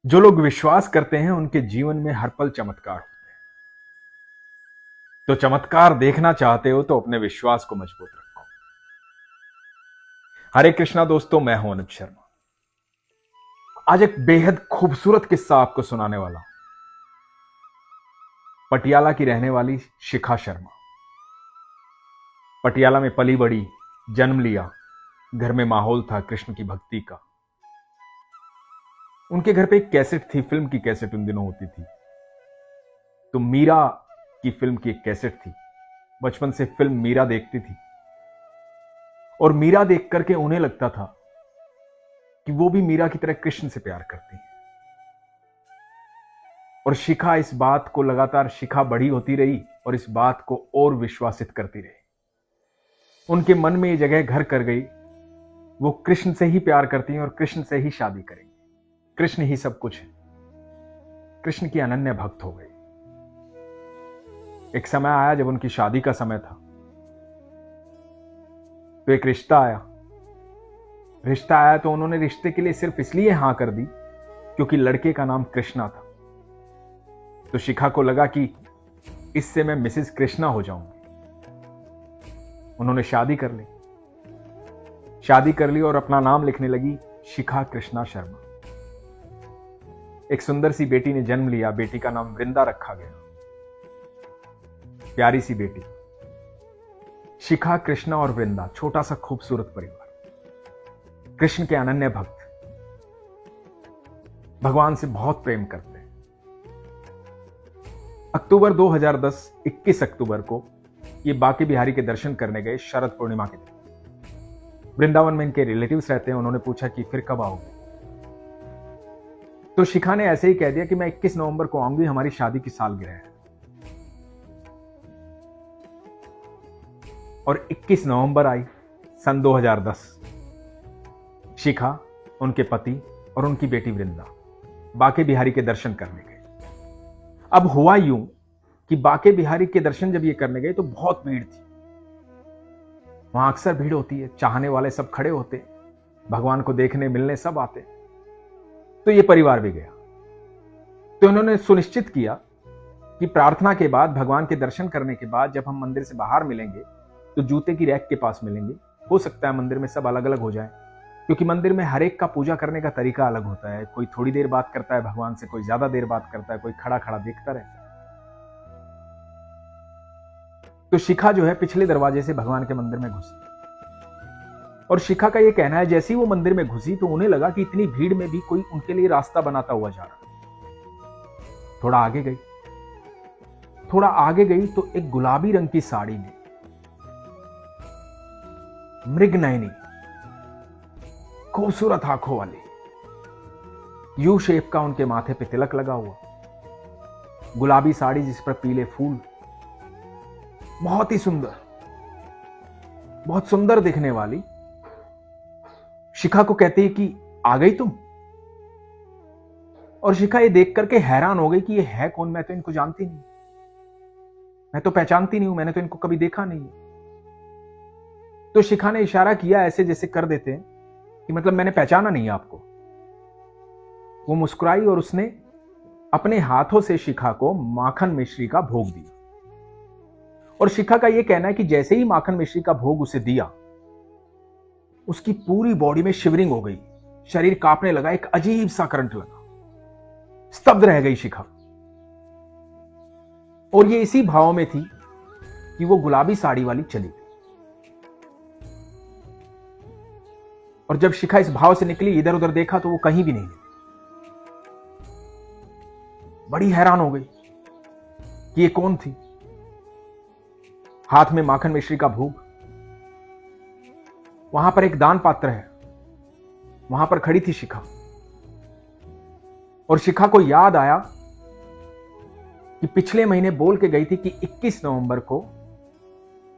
जो लोग विश्वास करते हैं उनके जीवन में हर पल चमत्कार होते हैं। तो चमत्कार देखना चाहते हो तो अपने विश्वास को मजबूत रखो। हरे कृष्णा दोस्तों, मैं हूं अनुज शर्मा। आज एक बेहद खूबसूरत किस्सा आपको सुनाने वाला हूं। पटियाला की रहने वाली शिखा शर्मा पटियाला में पली बड़ी, जन्म लिया। घर में माहौल था कृष्ण की भक्ति का। उनके घर पे एक कैसेट थी, फिल्म की कैसेट उन दिनों होती थी। तो मीरा की फिल्म की एक कैसेट थी। बचपन से फिल्म मीरा देखती थी और मीरा देख करके उन्हें लगता था कि वो भी मीरा की तरह कृष्ण से प्यार करती है। और शिखा इस बात को लगातार शिखा बड़ी होती रही और इस बात को और विश्वासित करती रही। उनके मन में ये जगह घर कर गई, वो कृष्ण से ही प्यार करती हैं और कृष्ण से ही शादी करेंगे। कृष्ण ही सब कुछ है। कृष्ण की अनन्य भक्त हो गई। एक समय आया जब उनकी शादी का समय था, तो एक रिश्ता आया तो उन्होंने रिश्ते के लिए सिर्फ इसलिए हां कर दी क्योंकि लड़के का नाम कृष्णा था। तो शिखा को लगा कि इससे मैं मिसेस कृष्णा हो जाऊंगी। उन्होंने शादी कर ली और अपना नाम लिखने लगी, शिखा कृष्णा शर्मा। एक सुंदर सी बेटी ने जन्म लिया। बेटी का नाम वृंदा रखा गया। प्यारी सी बेटी। शिखा, कृष्णा और वृंदा, छोटा सा खूबसूरत परिवार। कृष्ण के अनन्य भक्त, भगवान से बहुत प्रेम करते हैं। अक्टूबर 2010, 21 अक्टूबर को ये बांके बिहारी के दर्शन करने गए शरद पूर्णिमा के दिन। वृंदावन में इनके रिलेटिव्स रहते हैं। उन्होंने पूछा कि फिर कब आओगे? तो शिखा ने ऐसे ही कह दिया कि मैं 21 नवंबर को आऊंगी, हमारी शादी की सालगिरह है। और 21 नवंबर आई सन 2010। शिखा, उनके पति और उनकी बेटी वृंदा बांके बिहारी के दर्शन करने गए। अब हुआ यूं कि बांके बिहारी के दर्शन जब ये करने गए तो बहुत भीड़ थी। वहां अक्सर भीड़ होती है, चाहने वाले सब खड़े होते, भगवान को देखने मिलने सब आते। तो ये परिवार भी गया। तो इन्होंने सुनिश्चित किया कि प्रार्थना के बाद, भगवान के दर्शन करने के बाद जब हम मंदिर से बाहर मिलेंगे तो जूते की रैक के पास मिलेंगे। हो सकता है मंदिर में सब अलग अलग हो जाए, क्योंकि मंदिर में हर एक का पूजा करने का तरीका अलग होता है। कोई थोड़ी देर बात करता है भगवान से, कोई ज्यादा देर बात करता है, कोई खड़ा खड़ा देखता रहता है। तो शिखा जो है पिछले दरवाजे से भगवान के मंदिर में घुसी। और शिखा का यह कहना है, जैसे ही वो मंदिर में घुसी तो उन्हें लगा कि इतनी भीड़ में भी कोई उनके लिए रास्ता बनाता हुआ जा रहा। थोड़ा आगे गई तो एक गुलाबी रंग की साड़ी में, मृगनयनी, खूबसूरत आंखों वाली, यू शेप का उनके माथे पे तिलक लगा हुआ, गुलाबी साड़ी जिस पर पीले फूल, बहुत ही सुंदर, बहुत सुंदर दिखने वाली शिखा को कहती है कि आ गई तुम? और शिखा ये देख करके हैरान हो गई कि ये है कौन, मैं तो इनको जानती नहीं, मैं तो पहचानती नहीं हूं, मैंने तो इनको कभी देखा नहीं। तो शिखा ने इशारा किया, ऐसे जैसे कर देते हैं कि मतलब मैंने पहचाना नहीं आपको। वो मुस्कुराई और उसने अपने हाथों से शिखा को माखन मिश्री का भोग दिया। और शिखा का यह कहना है कि जैसे ही माखन मिश्री का भोग उसे दिया, उसकी पूरी बॉडी में शिवरिंग हो गई, शरीर कांपने लगा, एक अजीब सा करंट लगा, स्तब्ध रह गई शिखा। और ये इसी भाव में थी कि वो गुलाबी साड़ी वाली चली गई। और जब शिखा इस भाव से निकली, इधर उधर देखा तो वो कहीं भी नहीं मिली। बड़ी हैरान हो गई कि ये कौन थी। हाथ में माखन मिश्री का भोग, वहां पर एक दान पात्र है, वहां पर खड़ी थी शिखा। और शिखा को याद आया कि पिछले महीने बोल के गई थी कि 21 नवंबर को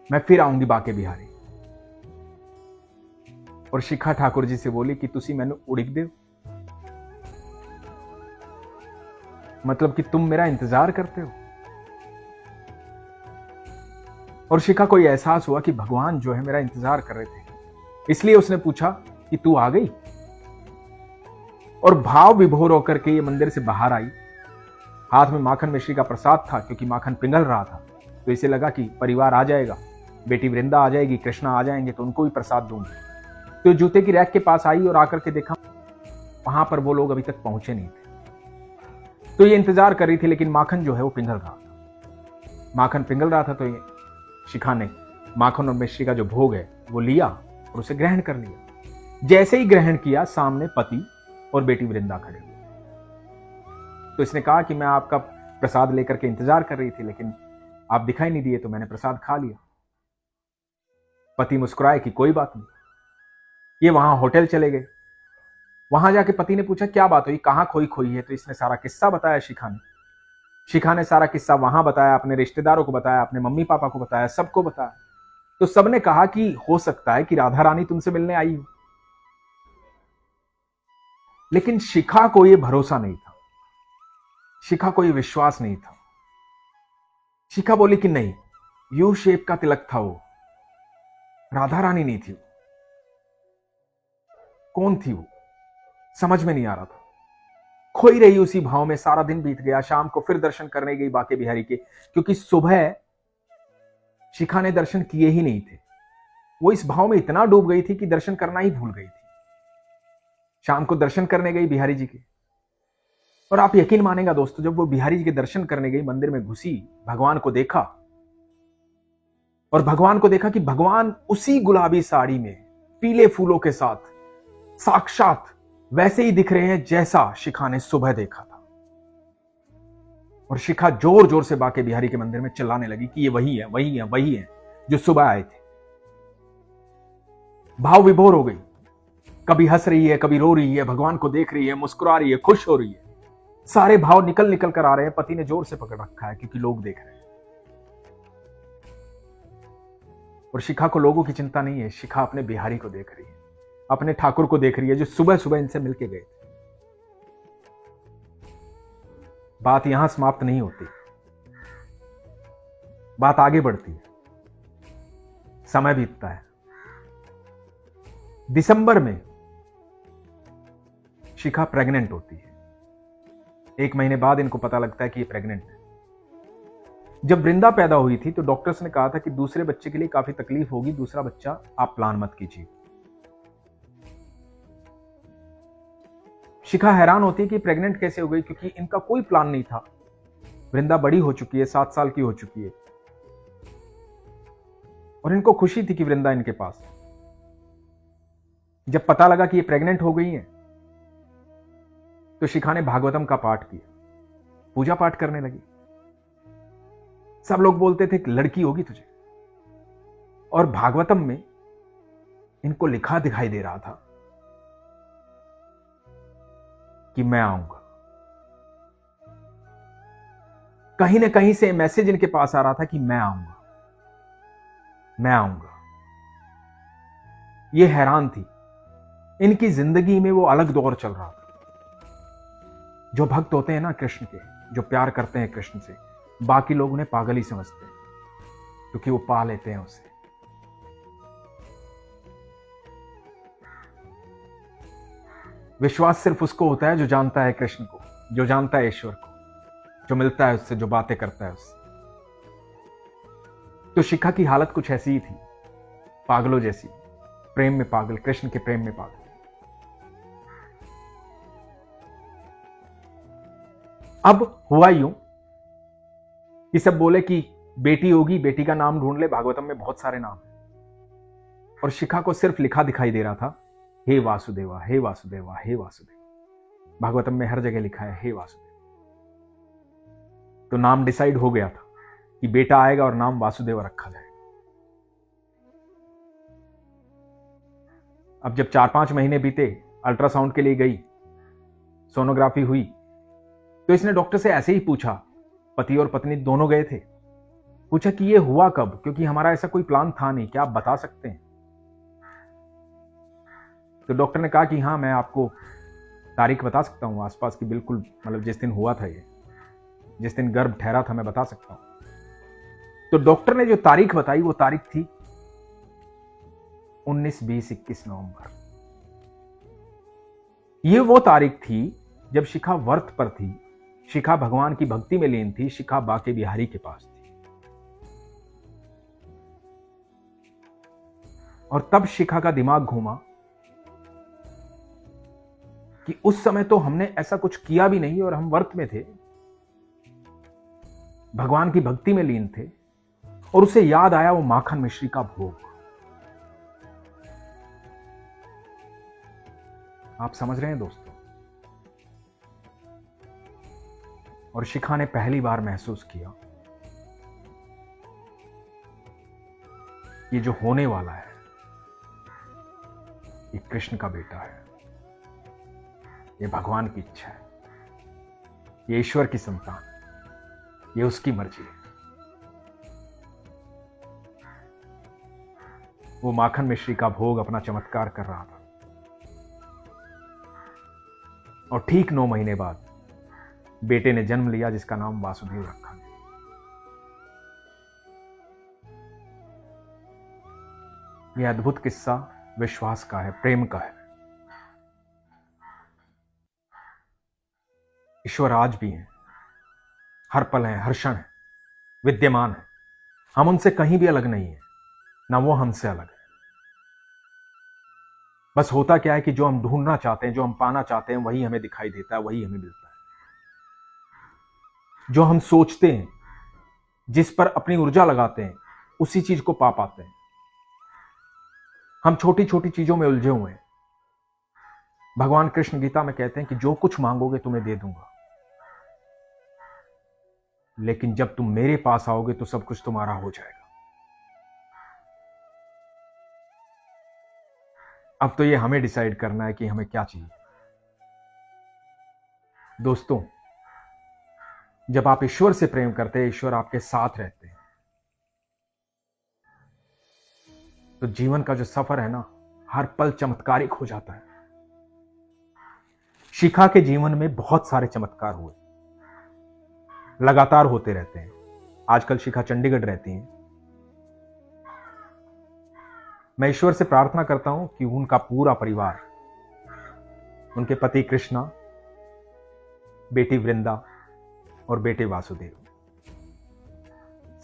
मैं फिर आऊंगी बांके बिहारी। और शिखा ठाकुर जी से बोली कि तुसी मैनू उड़िक दो, मतलब कि तुम मेरा इंतजार करते हो। और शिखा को यह एहसास हुआ कि भगवान जो है मेरा इंतजार कर रहे थे, इसलिए उसने पूछा कि तू आ गई? और भाव विभोर होकर के ये मंदिर से बाहर आई। हाथ में माखन मिश्री का प्रसाद था, क्योंकि माखन पिघल रहा था, तो इसे लगा कि परिवार आ जाएगा, बेटी वृंदा आ जाएगी, कृष्णा आ जाएंगे तो उनको भी प्रसाद दूंगी। तो जूते की रैक के पास आई और आकर के देखा वहां पर वो लोग अभी तक पहुंचे नहीं थे। तो ये इंतजार कर रही थी, लेकिन माखन जो है वो पिघल रहा था। माखन पिघल रहा था तो ये शिखा ने माखन और मिश्री का जो भोग है वो लिया और उसे ग्रहण कर लिया। जैसे ही ग्रहण किया, सामने पति और बेटी वृंदा खड़े हुए। तो इसने कहा कि मैं आपका प्रसाद लेकर के इंतजार कर रही थी, लेकिन आप दिखाई नहीं दिए तो मैंने प्रसाद खा लिया। पति मुस्कुराए कि कोई बात नहीं। ये वहां होटल चले गए। वहां जाके पति ने पूछा क्या बात हुई, कहां खोई खोई है। तो इसने सारा किस्सा बताया शिखा ने। शिखा ने सारा किस्सा वहां बताया, अपने रिश्तेदारों को बताया, अपने मम्मी पापा को बताया, सबको बताया। तो सबने कहा कि हो सकता है कि राधा रानी तुमसे मिलने आई हो। लेकिन शिखा को यह भरोसा नहीं था, शिखा को यह विश्वास नहीं था। शिखा बोली कि नहीं, यू शेप का तिलक था वो, राधा रानी नहीं थी। कौन थी वो, समझ में नहीं आ रहा था। खोई रही उसी भाव में। सारा दिन बीत गया। शाम को फिर दर्शन करने गई बाके बिहारी के, क्योंकि सुबह शिखा ने दर्शन किए ही नहीं थे। वो इस भाव में इतना डूब गई थी कि दर्शन करना ही भूल गई थी। शाम को दर्शन करने गई बिहारी जी के, और आप यकीन मानेगा दोस्तों, जब वो बिहारी जी के दर्शन करने गई, मंदिर में घुसी, भगवान को देखा, और भगवान को देखा कि भगवान उसी गुलाबी साड़ी में पीले फूलों के साथ साक्षात वैसे ही दिख रहे हैं जैसा शिखा ने सुबह देखा था। और शिखा जोर जोर से बाके बिहारी के मंदिर में चिल्लाने लगी कि ये वही है, वही है, वही है जो सुबह आए थे। भाव विभोर हो गई। कभी हंस रही है, कभी रो रही है, भगवान को देख रही है, मुस्कुरा रही है, खुश हो रही है। सारे भाव निकल निकल कर आ रहे हैं। पति ने जोर से पकड़ रखा है क्योंकि लोग देख रहे हैं। और शिखा को लोगों की चिंता नहीं है। शिखा अपने बिहारी को देख रही है, अपने ठाकुर को देख रही है जो सुबह सुबह इनसे मिलके गए थे। बात यहां समाप्त नहीं होती, बात आगे बढ़ती है। समय बीतता है। दिसंबर में शिखा प्रेग्नेंट होती है। 1 महीने बाद इनको पता लगता है कि ये प्रेग्नेंट है। जब वृंदा पैदा हुई थी तो डॉक्टर्स ने कहा था कि दूसरे बच्चे के लिए काफी तकलीफ होगी, दूसरा बच्चा आप प्लान मत कीजिए। शिखा हैरान होती है कि प्रेग्नेंट कैसे हो गई, क्योंकि इनका कोई प्लान नहीं था। वृंदा बड़ी हो चुकी है, 7 साल की हो चुकी है, और इनको खुशी थी कि वृंदा इनके पास। जब पता लगा कि ये प्रेग्नेंट हो गई है तो शिखा ने भागवतम का पाठ किया, पूजा पाठ करने लगी। सब लोग बोलते थे कि लड़की होगी तुझे, और भागवतम में इनको लिखा दिखाई दे रहा था कि मैं आऊंगा। कहीं ना कहीं से मैसेज इनके पास आ रहा था कि मैं आऊंगा, मैं आऊंगा। ये हैरान थी। इनकी जिंदगी में वो अलग दौर चल रहा था। जो भक्त होते हैं ना कृष्ण के, जो प्यार करते हैं कृष्ण से, बाकी लोग उन्हें पागल ही समझते हैं, क्योंकि वो पा लेते हैं उसे। विश्वास सिर्फ उसको होता है जो जानता है कृष्ण को, जो जानता है ईश्वर को, जो मिलता है उससे, जो बातें करता है उससे। तो शिखा की हालत कुछ ऐसी ही थी, पागलों जैसी, प्रेम में पागल, कृष्ण के प्रेम में पागल। अब हुआ यूं कि सब बोले कि बेटी होगी, बेटी का नाम ढूंढ ले, भागवतम में बहुत सारे नाम हैं। और शिखा को सिर्फ लिखा दिखाई दे रहा था, हे वासुदेवा, हे वासुदेवा, हे वासुदेवा। भागवतम में हर जगह लिखा है हे वासुदेव। तो नाम डिसाइड हो गया था कि बेटा आएगा और नाम वासुदेव रखा जाएगा। अब जब 4-5 महीने बीते, अल्ट्रासाउंड के लिए गई, सोनोग्राफी हुई, तो इसने डॉक्टर से ऐसे ही पूछा, पति और पत्नी दोनों गए थे, पूछा कि ये हुआ कब, क्योंकि हमारा ऐसा कोई प्लान था नहीं, क्या आप बता सकते हैं? तो डॉक्टर ने कहा कि हाँ, मैं आपको तारीख बता सकता हूं आसपास की, बिल्कुल, मतलब जिस दिन हुआ था ये, जिस दिन गर्भ ठहरा था, मैं बता सकता हूं। तो डॉक्टर ने जो तारीख बताई वो तारीख थी 19, 20, 21 नवंबर। ये वो तारीख थी जब शिखा व्रत पर थी, शिखा भगवान की भक्ति में लीन थी, शिखा बाके बिहारी के पास थी। और तब शिखा का दिमाग घूमा कि उस समय तो हमने ऐसा कुछ किया भी नहीं और हम व्रत में थे, भगवान की भक्ति में लीन थे, और उसे याद आया वो माखन मिश्री का भोग। आप समझ रहे हैं दोस्तों? और शिखा ने पहली बार महसूस किया ये जो होने वाला है ये कृष्ण का बेटा है, ये भगवान की इच्छा है, ये ईश्वर की संतान, ये उसकी मर्जी है। वो माखन मिश्री का भोग अपना चमत्कार कर रहा था और ठीक 9 महीने बाद बेटे ने जन्म लिया जिसका नाम वासुदेव रखा गया। यह अद्भुत किस्सा विश्वास का है, प्रेम का है। ईश्वर आज भी है, हर पल है, हर क्षण है, विद्यमान है। हम उनसे कहीं भी अलग नहीं है, ना वो हमसे अलग है। बस होता क्या है कि जो हम ढूंढना चाहते हैं, जो हम पाना चाहते हैं, वही हमें दिखाई देता है, वही हमें मिलता है। जो हम सोचते हैं, जिस पर अपनी ऊर्जा लगाते हैं, उसी चीज को पा पाते हैं। हम छोटी छोटी चीजों में उलझे हुए हैं। भगवान कृष्ण गीता में कहते हैं कि जो कुछ मांगोगे तुम्हें दे दूंगा, लेकिन जब तुम मेरे पास आओगे तो सब कुछ तुम्हारा हो जाएगा। अब तो ये हमें डिसाइड करना है कि हमें क्या चाहिए। दोस्तों, जब आप ईश्वर से प्रेम करते हैं, ईश्वर आपके साथ रहते हैं, तो जीवन का जो सफर है ना, हर पल चमत्कारिक हो जाता है। शिखा के जीवन में बहुत सारे चमत्कार हुए, लगातार होते रहते हैं। आजकल शिखा चंडीगढ़ रहती हैं। मैं ईश्वर से प्रार्थना करता हूं कि उनका पूरा परिवार, उनके पति कृष्णा, बेटी वृंदा और बेटे वासुदेव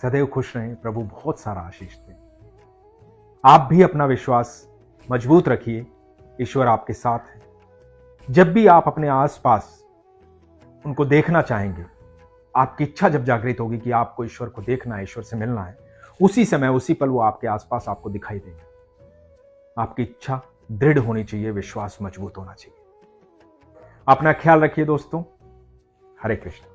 सदैव खुश रहें, प्रभु बहुत सारा आशीष दें। आप भी अपना विश्वास मजबूत रखिए, ईश्वर आपके साथ है। जब भी आप अपने आसपास उनको देखना चाहेंगे, आपकी इच्छा जब जागृत होगी कि आपको ईश्वर को देखना है, ईश्वर से मिलना है, उसी समय उसी पल वो आपके आसपास आपको दिखाई देंगे। आपकी इच्छा दृढ़ होनी चाहिए, विश्वास मजबूत होना चाहिए। अपना ख्याल रखिए दोस्तों। हरे कृष्ण।